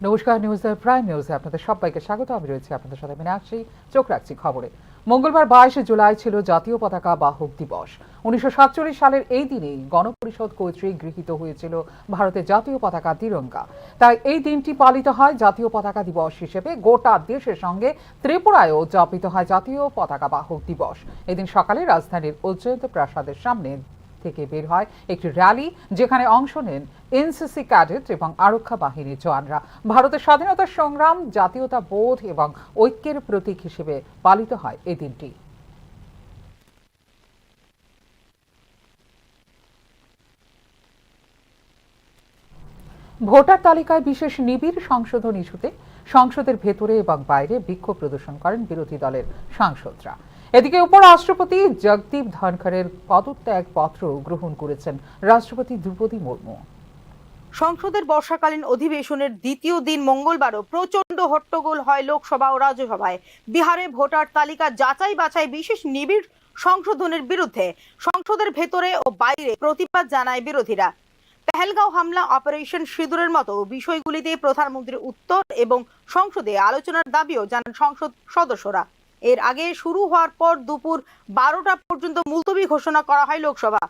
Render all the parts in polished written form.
নমস্কার, নিউজের প্রাইম নিউজে আপনাদের সবাইকে স্বাগত। আমি রয়েছি আপনাদের সাথে মীনাক্ষী। চোখ রাখছি খবরে। মঙ্গলবার 22 জুলাই ছিল জাতীয় পতাকা বাহক দিবস। 1947 সালের এই দিনেই গণপরিষদ কর্তৃক গৃহীত হয়েছিল ভারতের জাতীয় পতাকা তিরঙ্গা। তাই এই দিনটি পালিত হয় জাতীয় পতাকা দিবস হিসেবে। গোটা দেশের সঙ্গে ত্রিপুরায়ও উদযাপিত হয় জাতীয় পতাকা বাহক দিবস। এদিন সকালে রাজধানীর উজ্জয়ন্ত প্রাসাদের সামনে থেকে বের হয় একটি র্যালি, যেখানে অংশ নেন এনসিসি ক্যাডেট এবং আরক্ষা বাহিনীর জওয়ানরা। ভারতের স্বাধীনতা সংগ্রাম, জাতীয়তা বোধ এবং ঐক্যের প্রতীক হিসেবে পালিত হয় এই দিনটি। ভোটার তালিকায় বিশেষ নিবিড় সংশোধন ইস্যুতে সংসদের ভেতরে এবং বাইরে বিক্ষোভ প্রদর্শন করেন বিরোধী দলের সাংসদরা। এদিকে উপরাষ্ট্রপতি জগদীপ ধনখড়ের পদত্যাগ পত্র গ্রহণ করেছেন রাষ্ট্রপতি দ্রৌপদী মুর্মু। সংসদের বর্ষাকালীন অধিবেশনের দ্বিতীয় দিন মঙ্গলবারও প্রচন্ড হট্টগোল হয় লোকসভা ও রাজ্যসভায়। বিহারে ভোটার তালিকা যাচাই বাছাই বিশেষ নিবিড় সংশোধনের বিরুদ্ধে সংসদের ভেতরে ও বাইরে প্রতিবাদ জানায় বিরোধীরা। পেহেলগাঁও হামলা, অপারেশন সিঁদুরের মতো বিষয়গুলিতে প্রধানমন্ত্রীর উত্তর এবং সংসদে আলোচনার দাবিও জানান সংসদ সদস্যরা। এর আগে শুরু হওয়ার পর দুপুর 12টা পর্যন্ত মুলতবি ঘোষণা করা হয় লোকসভা।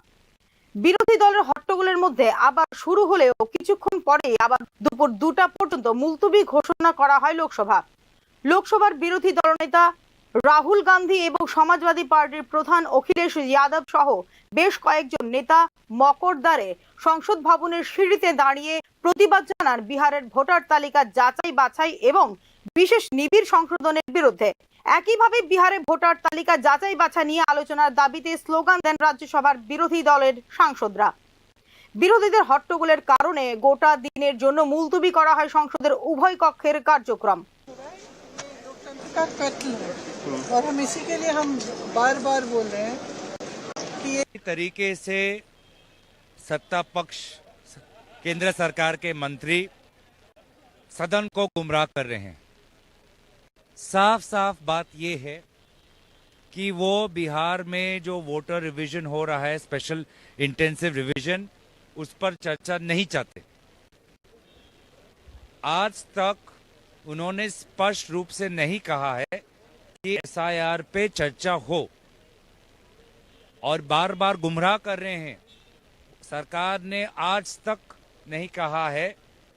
বিরোধী দলের হট্টগোলের মধ্যে আবার শুরু হলেও কিছুক্ষণ পরে আবার দুপুর 2টা পর্যন্ত মুলতবি ঘোষণা করা হয় লোকসভার বিরোধী দলনেতা রাহুল গান্ধী এবং সমাজবাদী পার্টির প্রধান অখিলেশ যাদব সহ বেশ কয়েকজন নেতা মকরদ্বারে সংসদ ভবনের সিঁড়িতে দাঁড়িয়ে প্রতিবাদ জানান বিহারের ভোটার তালিকা যাচাই বাছাই এবং বিশেষ নিবিড় সংশোধনের বিরুদ্ধে। একইভাবে বিহারে ভোটার তালিকা যাচাই বাছাই নিয়ে আলোচনার দাবিতে স্লোগান দেন রাজ্যসভার বিরোধী দলের সাংসদরা। বিরোধীদের হট্টগোলের কারণে গোটা দিনের জন্য মুলতবি করা হয় সংসদের উভয় কক্ষের কার্যক্রম। का कत्ल है और हम इसी के लिए हम बार बार बोल रहे हैं कि ये तरीके से सत्ता पक्ष, केंद्र सरकार के मंत्री सदन को गुमराह कर रहे हैं। साफ साफ बात ये है कि वो बिहार में जो वोटर रिवीजन हो रहा है, स्पेशल इंटेंसिव रिवीजन, उस पर चर्चा नहीं चाहते। आज तक उन्होंने स्पष्ट रूप से नहीं कहा है कि एसआईआर पे चर्चा हो और बार बार गुमराह कर रहे हैं। सरकार ने आज तक नहीं कहा है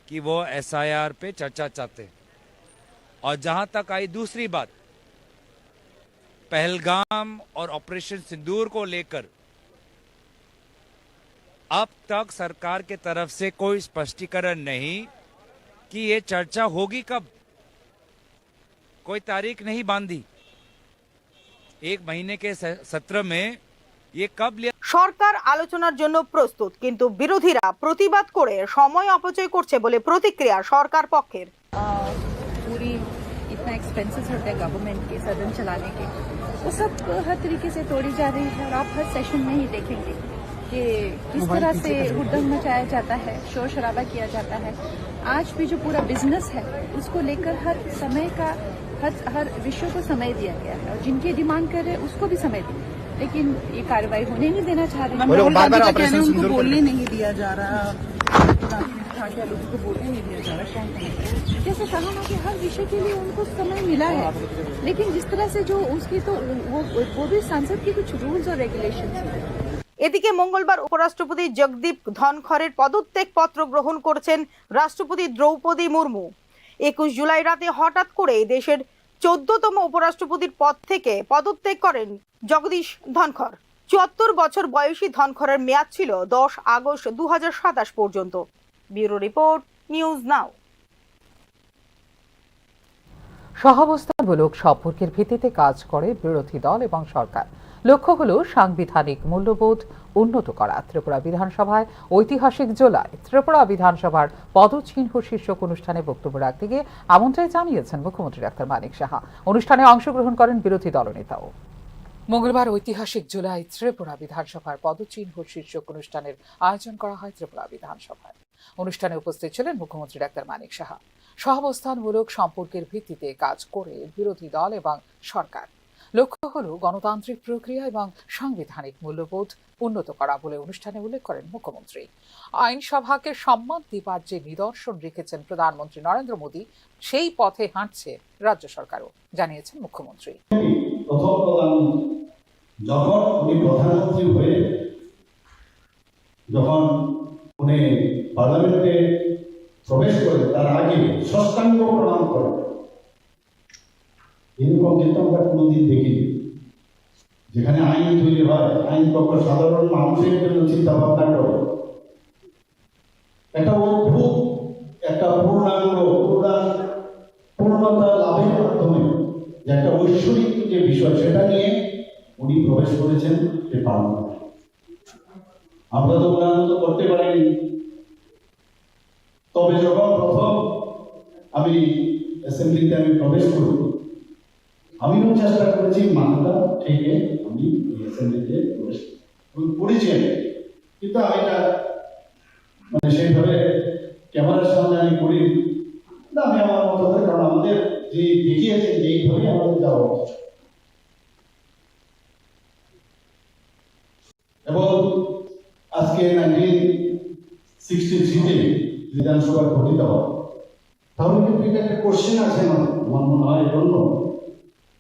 कि वो एसआईआर पे चर्चा चाहते हैं। और जहां तक आई दूसरी बात, पहलगाम और ऑपरेशन सिंदूर को लेकर अब तक सरकार के तरफ से कोई स्पष्टीकरण नहीं कि ये चर्चा होगी कब। कोई तारीख नहीं बांधी। 1 महीने के सत्र में ये कब लिया। সরকার আলোচনার জন্য প্রস্তুত, কিন্তু বিরোধীরা প্রতিবাদ করে সময় অপচয় করছে বলে প্রতিক্রিয়া সরকার পক্ষের। पूरी इतना एक्सपेंसेस होते हैं गवर्नमेंट के सदन चलाने के, वो सब हर तरीके से तोड़ी जा रही है। और आप हर सेशन में ही देखेंगे कि किस तरह से हुड़दंग मचाया जाता है, शोर शराबा किया जाता है। आज भी जो पूरा बिजनेस है उसको लेकर हर समय का हर विषय को समय दिया गया है और जिनकी डिमांड कर रहे हैं उसको भी समय दी, लेकिन ये कार्रवाई होने नहीं देना चाह रहे हैं। राहुल गांधी का कहना है उनको बोलने नहीं दिया जा रहा, लोगों को बोलने नहीं दिया जा रहा। जैसे कहा ना कि हर विषय के लिए उनको समय मिला है, लेकिन जिस तरह से जो उसकी तो वो भी सांसद की कुछ रूल्स और रेगुलेशन है। এদিকে মঙ্গলবার উপরাষ্ট্রপতি জগদীপ ধনখড়ের পদত্যাগ পত্র গ্রহণ করেছেন রাষ্ট্রপতি দ্রৌপদী মুর্মু। 21 জুলাই রাতে হঠাৎ করে দেশের 14তম উপরাষ্ট্রপতির পদ থেকে পদত্যাগ করেন জগদীশ ধনখড়। 74 বছর বয়সী ধনখড়ের মেয়াদ ছিল 10 আগস্ট 2027 পর্যন্ত। Bureau report, news now. সহাবস্থানমূলক সম্পর্কের ভিত্তিতে কাজ করে বিরোধী দল এবং সরকার। লক্ষ্য হল সাংবিধানিক মূল্যবোধ উন্নত করা। ত্রিপুরা বিধানসভায় ঐতিহাসিক জুলাই ত্রিপুরা বিধানসভার পদচিহ্ন শীর্ষক অনুষ্ঠানে বক্তব্য রাখতে গিয়ে এমনটাই জানিয়েছেন মুখ্যমন্ত্রী ডাক্তার মানিক সাহা। অনুষ্ঠানে অংশগ্রহণ করেন বিরোধী দলনেতাও। মঙ্গলবার ঐতিহাসিক জুলাই ত্রিপুরা বিধানসভার পদচিহ্ন শীর্ষক অনুষ্ঠানের আয়োজন করা হয় ত্রিপুরা বিধানসভায়। অনুষ্ঠানে উপস্থিত ছিলেন মুখ্যমন্ত্রী ডাক্তার মানিক সাহা। সহাবস্থানমূলক সম্পর্কের ভিত্তিতে কাজ করে বিরোধী দল এবং সরকার। লক্ষ্য হল গণতান্ত্রিক প্রক্রিয়া এবং সাংবিধানিক মূল্যবোধ উন্নত করা বলে অনুষ্ঠানে উল্লেখ করেন মুখ্যমন্ত্রী। আইনসভাকে সম্মান দিবার যে নিদর্শন রেখেছেন প্রধানমন্ত্রী নরেন্দ্র মোদী, সেই পথে হাঁটছে রাজ্য সরকারও, জানিয়েছেন মুখ্যমন্ত্রী। প্রথম প্রধানমন্ত্রী যখন উনি প্রধানমন্ত্রী হয়ে যখন উনি পার্লামেন্টে প্রবেশ করেন তার আগে ষষ্ঠাঙ্গ প্রণাম করেন। এরকম কিন্তু আমরা কোনোদিন দেখিনি। যেখানে আইন তৈরি হয়, আইন পক্ষ সাধারণ মানুষের জন্য চিন্তা ভাবনা করে একটা অদ্ভুত একটা পূর্ণতা লাভের মাধ্যমে যে একটা ঐশ্বরিক যে বিষয় সেটা নিয়ে উনি প্রবেশ করেছেন যে পার্লামেন্ট। আমরা তো উন্নয়ন করতে পারিনি। তবে যখন প্রথম আমি অ্যাসেম্বলিতে আমি প্রবেশ করি, আমিও চেষ্টা করেছি মাথাটা থেকে আমি অ্যাসেম্বলিতে প্রবেশ করেছি, কিন্তু এটা মানে সেইভাবে ক্যামেরার সামনে আমি করি না। আমি আমার মতো করে, কারণ আমাদের যে দেখিয়েছেন যে এইভাবে আমাদের যাওয়া উচিত। এবং আজকে 1963-তে বিধানসভা গঠিত হয়, তাহলে কিন্তু এটা একটা কোশ্চেন আছে না, আমার মনে হয় জন্য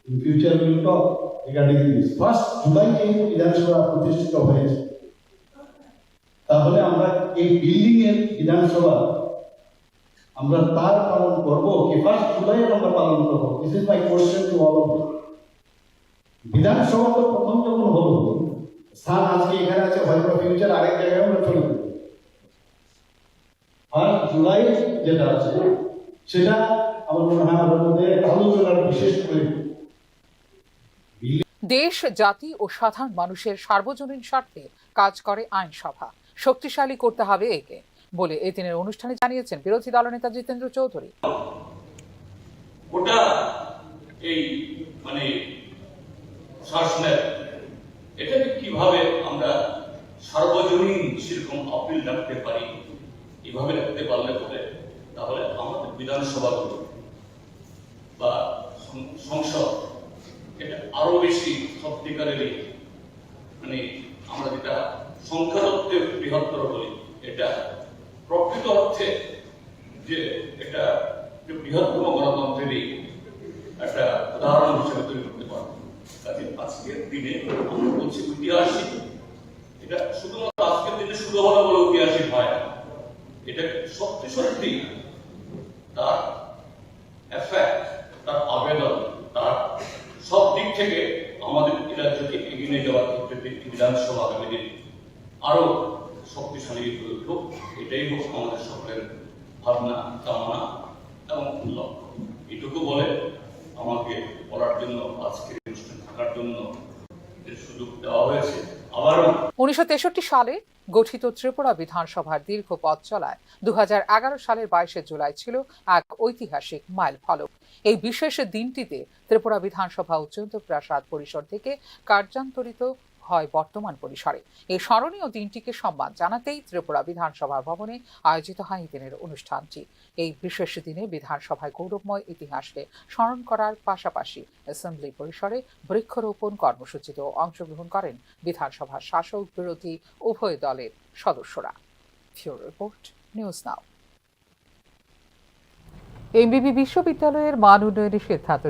in future will talk regarding this. 1 জুলাইতে বিধানসভা প্রতিষ্ঠিত হয়েছে, তাহলে আমরা এই বিল্ডিং এর বিধানসভা আমরা তার পালন করবো কি 1 জুলাই আমরা পালন করবো? This is my question to all of you. বিধানসভা তো প্রথম যখন হলো, স্থান আজকে এখানে আছে, হয়তো ফিউচার আরেক জায়গায় আমরা চলে যাবো। 1 জুলাই যেটা আছে সেটা আমার মনে হয় আমাদের মধ্যে আলোচনার বিশেষ প্রয়োজন। দেশ, জাতি ও সাধারণ মানুষের সার্বজনীন স্বার্থে কাজ করে আইনসভা, শক্তিশালী করতে হবে একে বলে এই দিনের অনুষ্ঠানে জানিয়েছেন বিরোধী দলনেতা জিতেন্দ্র চৌধুরী। গোটা এই মানে শাসনের এটাকে কিভাবে আমরা সার্বজনীন সেরকম আপিল রাখতে পারি, এভাবে রাখতে পারলে পরে তাহলে আমাদের বিধানসভাগুলো বা সংসদ এটা আরো বেশি সত্যিকারেরই মানে আমরা যেটা সংখ্যার অর্থে বৃহত্তর বলি, এটা প্রকৃত অর্থে যে এটা বৃহত্তম গণতন্ত্রেরই একটা উদাহরণ হিসেবে তৈরি করতে পারবো। কাজে আজকের দিনে আমরা বলছি ঐতিহাসিক, এটা শুধুমাত্র আজকের দিনে শুরু হলো বলে ঐতিহাসিক হয় না, এটা সত্যি সত্যি তার এফেক্ট, তার আবেদন, তার সব দিক থেকে আমাদের রাজ্যকে এগিয়ে নিয়ে যাওয়ার ক্ষেত্রে বিধানসভা আগামী দিন আরো শক্তিশালী হয়ে উঠুক, এটাই হোক আমাদের সকলের ভাবনা, কামনা এবং লক্ষ্য। এটুকু বলে আমাকে বলার জন্য, আজকের অনুষ্ঠানে থাকার জন্য সুযোগ দেওয়া হয়েছে। আবারও 1963 সালে গঠিত ত্রিপুরা বিধানসভার দীর্ঘ পথ চলায় 2011 সালের 22 জুলাই ছিল এক ঐতিহাসিক মাইল ফলক। এই বিশেষ দিনটিতে ত্রিপুরা বিধানসভা উচ্চন্ত প্রাসাদ পরিসর থেকে কার্যান্তরিত হয় বর্তমান পরিসরে। এই স্মরণীয় দিনটিকে সম্মান জানাতেই ত্রিপুরা বিধানসভা ভবনে আয়োজিত হয় এই দিনের অনুষ্ঠানটি। এই বিশেষ দিনে বিধানসভায় গৌরবময় ইতিহাসকে স্মরণ করার পাশাপাশি অ্যাসেম্বলি পরিসরে বৃক্ষরোপণ কর্মসূচিতেও অংশগ্রহণ করেন বিধানসভার শাসক বিরোধী উভয় দলের সদস্যরা। ফিউরো রিপোর্ট, নিউজ নাও। এমবিবি বিশ্ববিদ্যালয়ের মান উন্নয়নের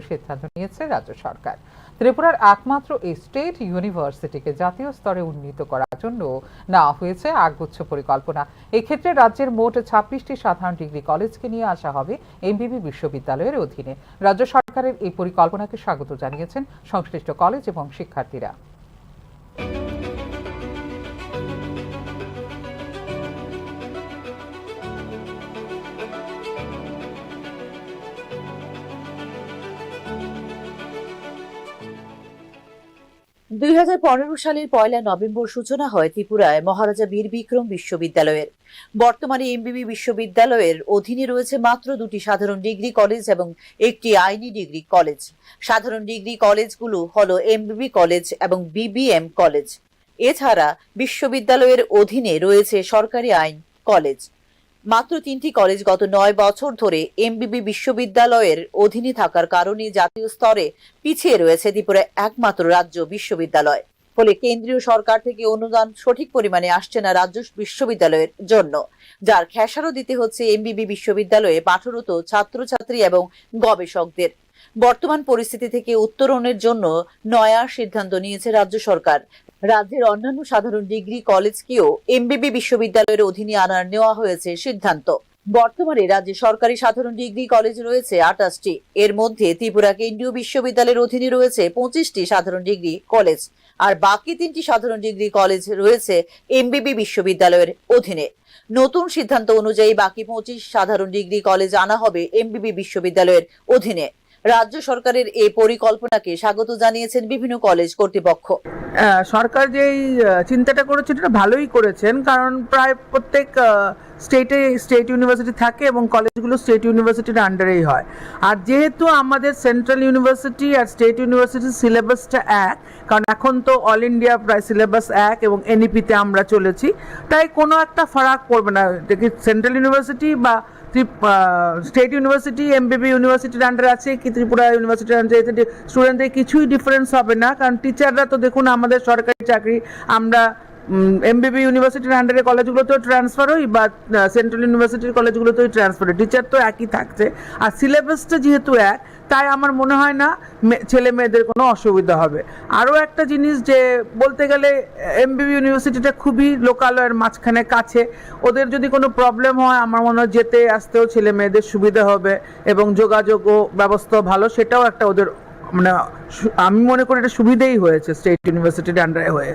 সিদ্ধান্ত নিয়েছে রাজ্য সরকার। ত্রিপুরার একমাত্র এই স্টেট ইউনিভার্সিটিকে জাতীয় স্তরে উন্নীত করার জন্য নেওয়া হয়েছে একগুচ্ছ পরিকল্পনা। এক্ষেত্রে রাজ্যের মোট 26টি সাধারণ ডিগ্রি কলেজকে নিয়ে আসা হবে এমবিবি বিশ্ববিদ্যালয়ের অধীনে। রাজ্য সরকারের এই পরিকল্পনাকে স্বাগত জানিয়েছেন সংশ্লিষ্ট কলেজ এবং শিক্ষার্থীরা। 2015 সালের 1 নভেম্বর সূচনা হয় ত্রিপুরায় মহারাজা বীর বিক্রম বিশ্ববিদ্যালয়ের। বর্তমানে এমবিবি বিশ্ববিদ্যালয়ের অধীনে রয়েছে মাত্র 2টি সাধারণ ডিগ্রি কলেজ এবং একটি আইনি ডিগ্রি কলেজ। সাধারণ ডিগ্রি কলেজগুলো হলো এমবিবি কলেজ এবং বিবিএম কলেজ। এছাড়া বিশ্ববিদ্যালয়ের অধীনে রয়েছে সরকারি আইন কলেজ। মাত্র 3টি কলেজ গত 9 বছর ধরে এমবিবি বিশ্ববিদ্যালয়ের অধীনে থাকার কারণে জাতীয় স্তরে পিছিয়ে রয়েছে ত্রিপুরা একমাত্র রাজ্য বিশ্ববিদ্যালয়। ফলে কেন্দ্রীয় সরকার থেকে অনুদান সঠিক পরিমাণে আসছে না রাজ্য বিশ্ববিদ্যালয়ের জন্য, যার খেসারত দিতে হচ্ছে এমবিবি বিশ্ববিদ্যালয়ে পাঠরত ছাত্রছাত্রী এবং গবেষকদের। বর্তমান পরিস্থিতি থেকে উত্তরণের জন্য নয়া সিদ্ধান্ত নিয়েছে রাজ্য সরকার। রাজ্যের অন্যান্য সাধারণ ডিগ্রি কলেজকেও এমবিবি বিশ্ববিদ্যালয়ের অধীনে আনার নেওয়া হয়েছে সিদ্ধান্ত। বর্তমানে রাজ্যে সরকারি সাধারণ ডিগ্রি কলেজ রয়েছে 28টি। এর মধ্যে ত্রিপুরা কেন্দ্রীয় বিশ্ববিদ্যালয়ের অধীনে রয়েছে 25টি সাধারণ ডিগ্রি কলেজ, আর বাকি 3টি সাধারণ ডিগ্রি কলেজ রয়েছে এমবিবি বিশ্ববিদ্যালয়ের অধীনে। নতুন সিদ্ধান্ত অনুযায়ী বাকি 25 সাধারণ ডিগ্রি কলেজ আনা হবে এমবিবি বিশ্ববিদ্যালয়ের অধীনে। রাজ্য সরকারের এই পরিকল্পনাকে স্বাগত জানিয়েছেন বিভিন্ন কলেজ কর্তৃপক্ষ। সরকার যে চিন্তাটা করেছেন এটা ভালোই করেছেন, কারণ প্রায় প্রত্যেক স্টেট ইউনিভার্সিটি থাকে এবং কলেজগুলো স্টেট ইউনিভার্সিটির আন্ডারেই হয়। আর যেহেতু আমাদের সেন্ট্রাল ইউনিভার্সিটি আর স্টেট ইউনিভার্সিটির সিলেবাসটা এক, কারণ এখন তো অল ইন্ডিয়া প্রায় সিলেবাস এক এবং এনইপিতে আমরা চলেছি, তাই কোনো একটা ফারাক পড়বে না। দেখি সেন্ট্রাল ইউনিভার্সিটি বা স্টেট ইউনিভার্সিটি এমবিবি ইউনিভার্সিটির আন্ডারে আছে কি ত্রিপুরা ইউনিভার্সিটির আন্ডারে, এতে স্টুডেন্টদের কিছুই ডিফারেন্স হবে না। কারণ টিচাররা তো দেখুন আমাদের সরকারি চাকরি, আমরা এমবিবি ইউনিভার্সিটির আন্ডারে কলেজগুলোতেও ট্রান্সফার হই বা সেন্ট্রাল ইউনিভার্সিটির কলেজগুলোতেও ট্রান্সফার হই, টিচার তো একই থাকছে। আর সিলেবাসটা যেহেতু এক, তাই আমার মনে হয় না ছেলে মেয়েদের কোনো অসুবিধা হবে। আরও একটা জিনিস যে বলতে গেলে এমবিবি ইউনিভার্সিটিটা খুবই লোকালয়ের মাঝখানে কাছে, ওদের যদি কোনো প্রবলেম হয় আমার মনে হয় যেতে আসতেও ছেলে মেয়েদের সুবিধা হবে এবং যোগাযোগও ব্যবস্থাও ভালো, সেটাও একটা ওদের মানে আমি মনে করি এটা সুবিধেই হয়েছে স্টেট ইউনিভার্সিটির আন্ডারে হয়ে।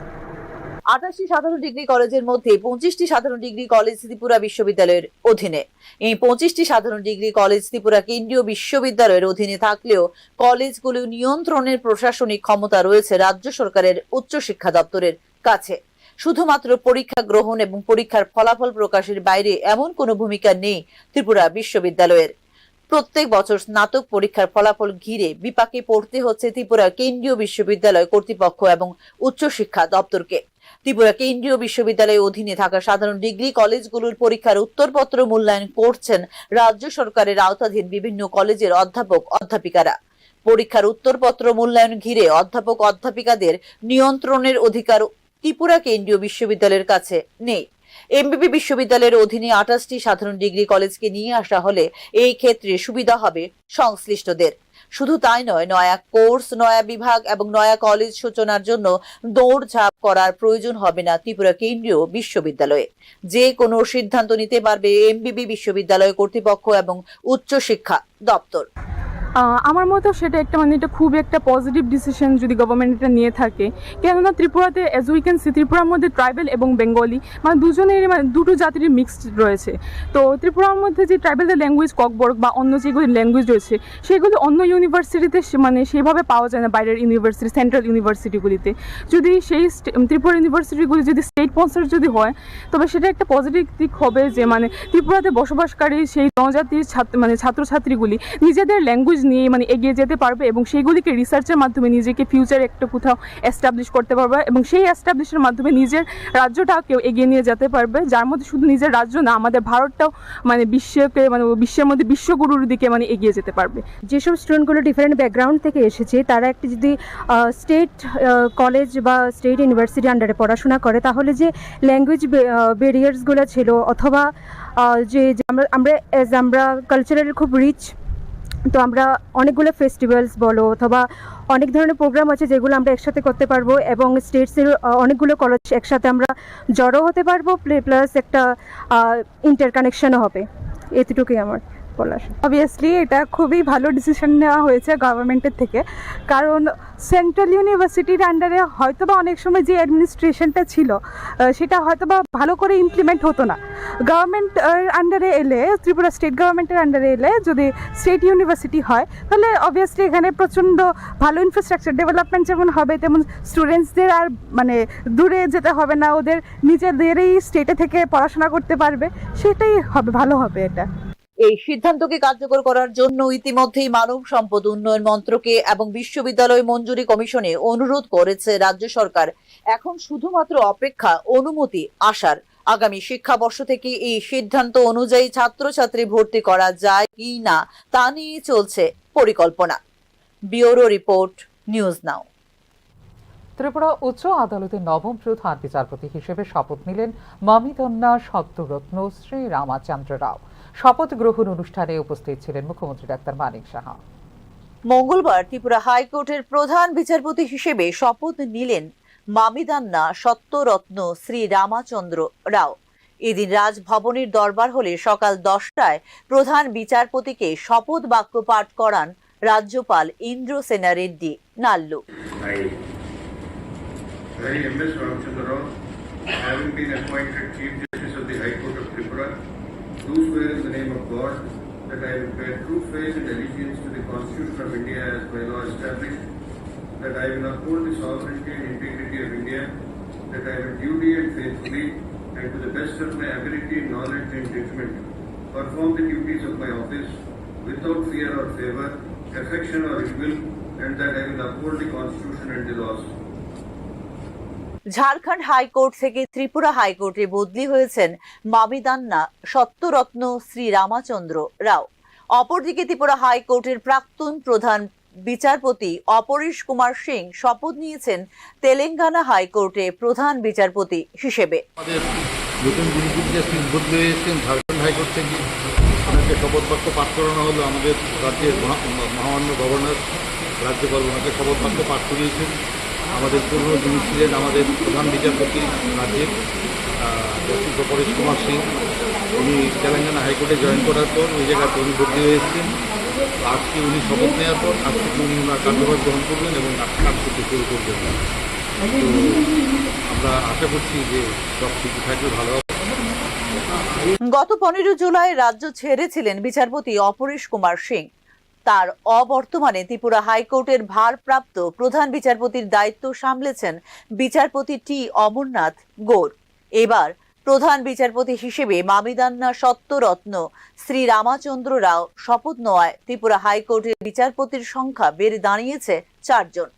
28টি সাধারণ ডিগ্রি কলেজের মধ্যে 25টি সাধারণ ডিগ্রি কলেজ ত্রিপুরা বিশ্ববিদ্যালয়ের অধীনে। এই 25টি সাধারণ ডিগ্রি কলেজ ত্রিপুরা কেন্দ্রীয় বিশ্ববিদ্যালয়ের অধীনে থাকলেও কলেজগুলো নিয়ন্ত্রণের প্রশাসনিক ক্ষমতা রয়েছে রাজ্য সরকারের উচ্চশিক্ষা দপ্তরের কাছে। শুধুমাত্র পরীক্ষা গ্রহণ এবং পরীক্ষার ফলাফল প্রকাশের বাইরে এমন কোনো ভূমিকা নেই ত্রিপুরা বিশ্ববিদ্যালয়ের। প্রত্যেক বছর স্নাতক পরীক্ষার ফলাফল ঘিরে বিপাকে পড়তে হচ্ছে ত্রিপুরা কেন্দ্রীয় বিশ্ববিদ্যালয় কর্তৃপক্ষ এবং উচ্চশিক্ষা দপ্তরকে। ত্রিপুরা কেন্দ্রীয় বিশ্ববিদ্যালয়ের অধীনে থাকা সাধারণ ডিগ্রি কলেজগুলোর পরীক্ষার উত্তরপত্র মূল্যায়ন করছেন রাজ্য সরকারের আওতাধীন বিভিন্ন কলেজের অধ্যাপক অধ্যাপিকারা। পরীক্ষার উত্তরপত্র মূল্যায়ন ঘিরে অধ্যাপক অধ্যাপিকাদের নিয়ন্ত্রণের অধিকার ত্রিপুরা কেন্দ্রীয় বিশ্ববিদ্যালয়ের কাছে নেই। এমবিবি বিশ্ববিদ্যালয়ের অধীনে 28টি সাধারণ ডিগ্রি কলেজকে নিয়ে আসা হলে এই ক্ষেত্রে সুবিধা হবে সংশ্লিষ্টদের। শুধু তাই নয়, নয়া কোর্স, নয়া বিভাগ এবং নয়া কলেজ সূচনার জন্য দৌড়ঝাঁপ করার প্রয়োজন হবে না ত্রিপুরা কেন্দ্রীয় বিশ্ববিদ্যালয়ে। যে কোনো সিদ্ধান্ত নিতে পারবে এমবিবি বিশ্ববিদ্যালয় কর্তৃপক্ষ এবং উচ্চশিক্ষা দপ্তর। আমার মতো সেটা একটা এটা খুব একটা পজিটিভ ডিসিশন যদি গভর্নমেন্ট এটা নিয়ে থাকে, কেননা ত্রিপুরাতে অ্যাজ উই ক্যান সি ত্রিপুরার মধ্যে ট্রাইবেল এবং বেঙ্গলি দুজনের দুটো জাতির মিক্সড রয়েছে। তো ত্রিপুরার মধ্যে যে ট্রাইবেলদের ল্যাঙ্গুয়েজ ককবর্গ বা অন্য যেগুলি ল্যাঙ্গুয়েজ রয়েছে সেগুলো অন্য ইউনিভার্সিটিতে সেভাবে পাওয়া যায় না, বাইরের ইউনিভার্সিটি সেন্ট্রাল ইউনিভার্সিটিগুলিতে। যদি সেই ত্রিপুরা ইউনিভার্সিটিগুলি যদি স্টেট স্পন্সর যদি হয় তবে সেটা একটা পজিটিভ দিক হবে যে ত্রিপুরাতে বসবাসকারী সেই জনজাতির ছাত্রছাত্রীগুলি নিজেদের ল্যাঙ্গুয়েজ নিয়ে এগিয়ে যেতে পারবে এবং সেইগুলিকে রিসার্চের মাধ্যমে নিজেকে ফিউচারে একটা কোথাও এস্টাবলিশ করতে পারবে এবং সেই এস্টাবলিশের মাধ্যমে নিজের রাজ্যটাকেও এগিয়ে নিয়ে যেতে পারবে, যার মধ্যে শুধু নিজের রাজ্য না আমাদের ভারতটাও বিশ্বকে বিশ্বের মধ্যে বিশ্বগুরুর দিকে এগিয়ে যেতে পারবে। যেসব স্টুডেন্টগুলো ডিফারেন্ট ব্যাকগ্রাউন্ড থেকে এসেছে তারা একটা যদি স্টেট কলেজ বা স্টেট ইউনিভার্সিটি আন্ডারে পড়াশোনা করে তাহলে যে ল্যাঙ্গুয়েজ ব্যারিয়ার্সগুলো ছিল অথবা যে আমরা কালচারাল খুব রিচ, তো আমরা অনেকগুলো ফেস্টিভ্যালস বলো অথবা অনেক ধরনের প্রোগ্রাম আছে যেগুলো আমরা একসাথে করতে পারবো এবং স্টেটসের অনেকগুলো কলেজ একসাথে আমরা জড়ো হতে পারবো, প্লাস একটা ইন্টারকানেকশনও হবে। এতটুকুই আমার বলার। অবভিয়াসলি এটা খুবই ভালো ডিসিশন নেওয়া হয়েছে গভর্নমেন্টের থেকে, কারণ সেন্ট্রাল ইউনিভার্সিটির আন্ডারে হয়তোবা অনেক সময় যে অ্যাডমিনিস্ট্রেশনটা ছিল সেটা হয়তোবা ভালো করে ইমপ্লিমেন্ট হতো না। গভর্নমেন্ট আন্ডারে এলে, ত্রিপুরা স্টেট গভর্নমেন্টের আন্ডারে এলে যদি স্টেট ইউনিভার্সিটি হয় তাহলে অবভিয়াসলি এখানে প্রচণ্ড ভালো ইনফ্রাস্ট্রাকচার ডেভেলপমেন্ট যেমন হবে তেমন স্টুডেন্টসদের আর দূরে যেতে হবে না, ওদের নিজেদেরই স্টেটে থেকে পড়াশোনা করতে পারবে, সেটাই হবে, ভালো হবে এটা। এই সিদ্ধান্তকে কার্যকর করার জন্য ইতিমধ্যেই মানব সম্পদ উন্নয়ন মন্ত্রকে এবং বিশ্ববিদ্যালয় মঞ্জুরি কমিশনে অনুরোধ করেছে রাজ্য সরকার। এখন শুধুমাত্র অপেক্ষা অনুমতি আসার। আগামী শিক্ষাবর্ষ থেকে এই সিদ্ধান্ত অনুযায়ী ছাত্রছাত্রী ভর্তি করা যায় কি না তা নিয়ে চলছে পরিকল্পনা। ব্যুরো রিপোর্ট, নিউজ নাও। ত্রিপুরা উচ্চ আদালতের নবম প্রধান বিচারপতি হিসেবে শপথ নিলেন মামিদন্না সত্যরত্ন শ্রী রামাচন্দ্র রাও। শপথ গ্রহণ অনুষ্ঠানে উপস্থিত ছিলেন মুখ্যমন্ত্রী ডাক্তার মানিক সাহা। মঙ্গলবার ত্রিপুরা হাইকোর্টের প্রধান বিচারপতি হিসেবে শপথ নিলেন মামিদান্না সত্যরত্ন শ্রী রামাচন্দ্র রাও। এদিন রাজভবনের দরবার হলে সকাল 10টায় প্রধান বিচারপতিকে শপথ বাক্য পাঠ করান রাজ্যপাল Indrasena Reddy Nallu. Very MS Ramachandra Rao, having been appointed Chief Justice of the High Court of Tripura, do swear in the name of God that I will bear true faith and allegiance to the Constitution of India as by law established, that I will uphold the sovereignty and integrity of India, that I will duly and faithfully and to the best of my ability, knowledge and judgment perform the duties of my office without fear or favour, affection or ill will, and that I will uphold the Constitution and the laws. Jharkhand high court থেকে ত্রিপুরা হাইকোর্টে বদলি হয়েছেন মামিদান্না সত্যরত্ন শ্রী রামাচন্দ্র রাও। অপরদিকে ত্রিপুরা হাইকোর্টের প্রাক্তন প্রধান বিচারপতি অপরেশ কুমার সিং শপথ নিয়েছেন তেলেঙ্গানা হাইকোর্টে প্রধান বিচারপতি হিসেবে। আমাদের নতুন যিনি চিফ জাস্টিস বদলে এসেছেন ঝাড়খণ্ড হাইকোর্ট থেকে, ওনাকে শপথ বাক্য পাঠ করানো হলো। আমাদের রাজ্যের মহামান্য গভর্নর রাজ্যপাল ওনাকে শপথ বাক্য পাঠ করিয়েছেন। আমাদের পূর্ব যিনি ছিলেন আমাদের প্রধান বিচারপতি রাজ্যের জাস্টিস অপরেশ কুমার সিং, উনি তেলেঙ্গানা হাইকোর্টে জয়েন করার পর ওই জায়গাতে উনি বদলি হয়ে এসেছেন। আজকে উনি শপথ নেওয়ার পর আজ থেকে উনি ওনার কার্যভার গ্রহণ করবেন এবং কাজ করতে শুরু করবেন। তো আমরা আশা করছি যে সব কিছু থাকলে ভালো হবে। গত 15 জুলাই রাজ্য ছেড়েছিলেন বিচারপতি অপরেশ কুমার সিং। তার অবর্তমানে ত্রিপুরা হাইকোর্টের ভারপ্রাপ্ত প্রধান বিচারপতির দায়িত্ব সামলেছেন বিচারপতি টি অমরনাথ গৌর। এবার প্রধান বিচারপতি হিসেবে মামিদান্না সত্যরত্ন শ্রী রামাচন্দ্র রাও শপথ নেওয়ায় ত্রিপুরা হাইকোর্টের বিচারপতির সংখ্যা বেড়ে দাঁড়িয়েছে 4 জন।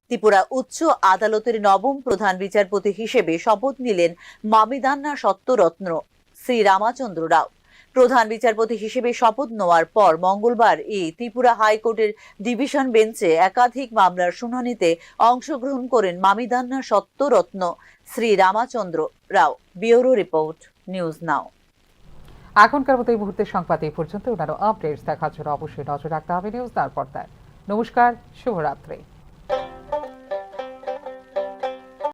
ত্রিপুরা উচ্চ আদালতের নবম প্রধান বিচারপতি হিসেবে শপথ নিলেন মামিদান্না সত্যরত্ন শ্রী রামাচন্দ্র রাও। প্রধান বিচারপতি হিসেবে শপথ নেওয়ার পর মঙ্গলবার এই ত্রিপুরা হাইকোর্টের ডিভিশন বেঞ্চে একাধিক মামলার শুনানিতে অংশগ্রহণ করেন Mamidanna Satyaratna Shri Ramachandra Rao. Bureau report, news now. এখনকার মতো এই মুহূর্তের সংবাদ এই পর্যন্ত। অন্যান্য আপডেটস দেখার জন্য অবশ্যই নজর রাখতে হবে নিউজ নাও পর্দায়। নমস্কার, শুভরাত্রি।